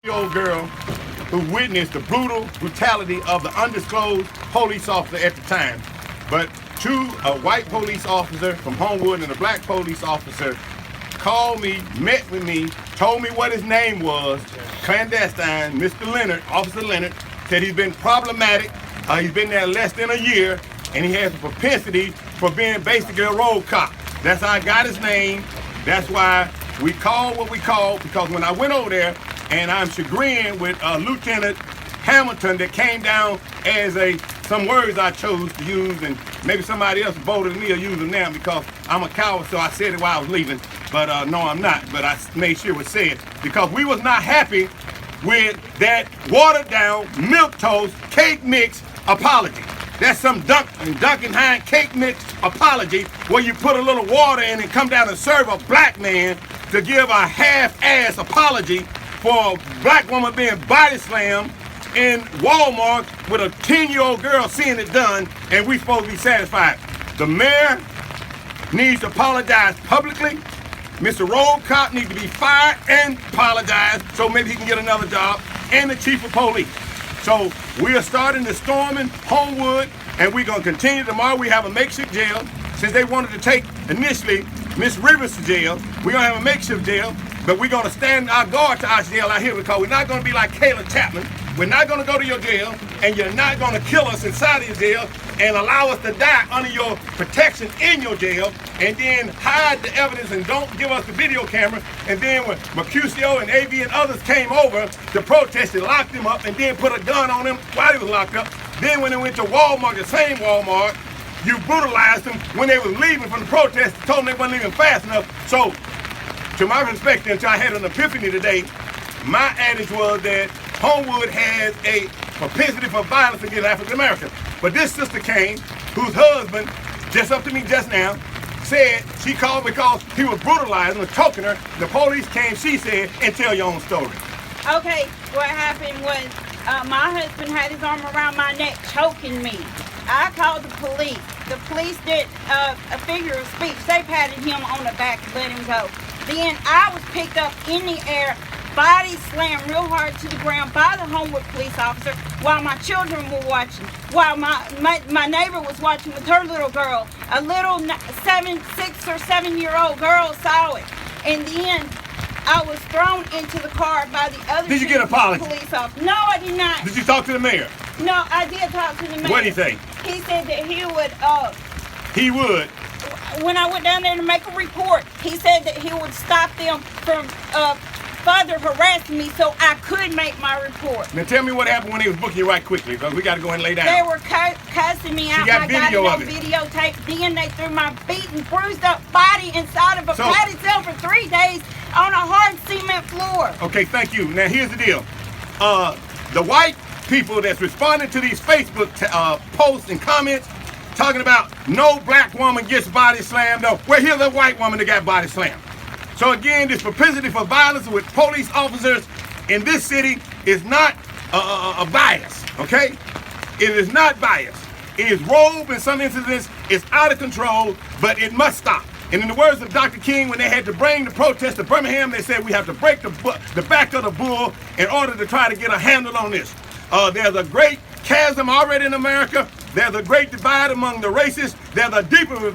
Old girl who witnessed the brutal brutality of the undisclosed police officer at the time. But a white police officer from Homewood and a black police officer called me, met with me, told me what his name was, clandestine, Mr. Leonard, Officer Leonard, said he's been problematic. He's been there less than a year, and he has a propensity for being basically a road cop. That's how I got his name. That's why we called what we called, because when I went over there, and I'm chagrined with Lieutenant Hamilton that came down as some words I chose to use, and maybe somebody else bolder than me will use them now because I'm a coward, so I said it while I was leaving. But no, I'm not. But I made sure it was said because we was not happy with that watered down milquetoast cake mix apology. That's some Duncan Hines cake mix apology where you put a little water in and come down and serve a black man to give a half-ass apology for a black woman being body slammed in Walmart with a 10-year-old girl seeing it done, and we supposed to be satisfied. The mayor needs to apologize publicly. Mr. Road Cop needs to be fired and apologize so maybe he can get another job, and the chief of police. So we are starting the storming Homewood, and we're going to continue tomorrow. We have a makeshift jail. Since they wanted to take initially Miss Rivers to jail, we're going to have a makeshift jail, but we're going to stand our guard to our jail out here because we're not going to be like Kayla Chapman. We're not going to go to your jail, and you're not going to kill us inside of your jail and allow us to die under your protection in your jail, and then hide the evidence and don't give us the video camera. And then when Mercutio and AV and others came over to protest, they locked him up and then put a gun on him while he was locked up. Then when they went to Walmart, the same Walmart, you brutalized them when they were leaving from the protest, told them they weren't leaving fast enough. So, to my perspective, until I had an epiphany today, my adage was that Homewood has a propensity for violence against African Americans. But this sister came, whose husband, just up to me just now, said she called because he was brutalizing, was choking her. The police came, she said, and tell your own story. Okay, what happened was my husband had his arm around my neck choking me. I called the police. The police did a figure of speech. They patted him on the back and let him go. Then I was picked up in the air, body slammed real hard to the ground by the Homewood police officer while my children were watching, while my neighbor was watching with her little girl. A little 6 or 7 year old girl saw it. And then I was thrown into the car by the other Did you get an apology? Police officer. No, I did not. Did you talk to the mayor? No, I did talk to the mayor. What did he say? He said that he would. He would? When I went down there to make a report, he said that he would stop them from further harassing me so I could make my report. Now tell me what happened when they was booking you right quickly, because we got to go ahead and lay down. They were cussing me out. Got video I got of it it. on videotape. Then they threw my beaten, bruised up body inside of a padded cell for 3 days on a hard cement floor. Okay, thank you. Now here's the deal. The white people that's responding to these Facebook posts and comments talking about no black woman gets body slammed. No, well, here's a white woman that got body slammed. So again, this propensity for violence with police officers in this city is not a bias, okay? It is not bias. It is rogue in some instances. It's out of control, but it must stop. And in the words of Dr. King, when they had to bring the protest to Birmingham, they said we have to break the back of the bull in order to try to get a handle on this. There's a great chasm already in America. There's a great divide among the races. There's a deeper divide.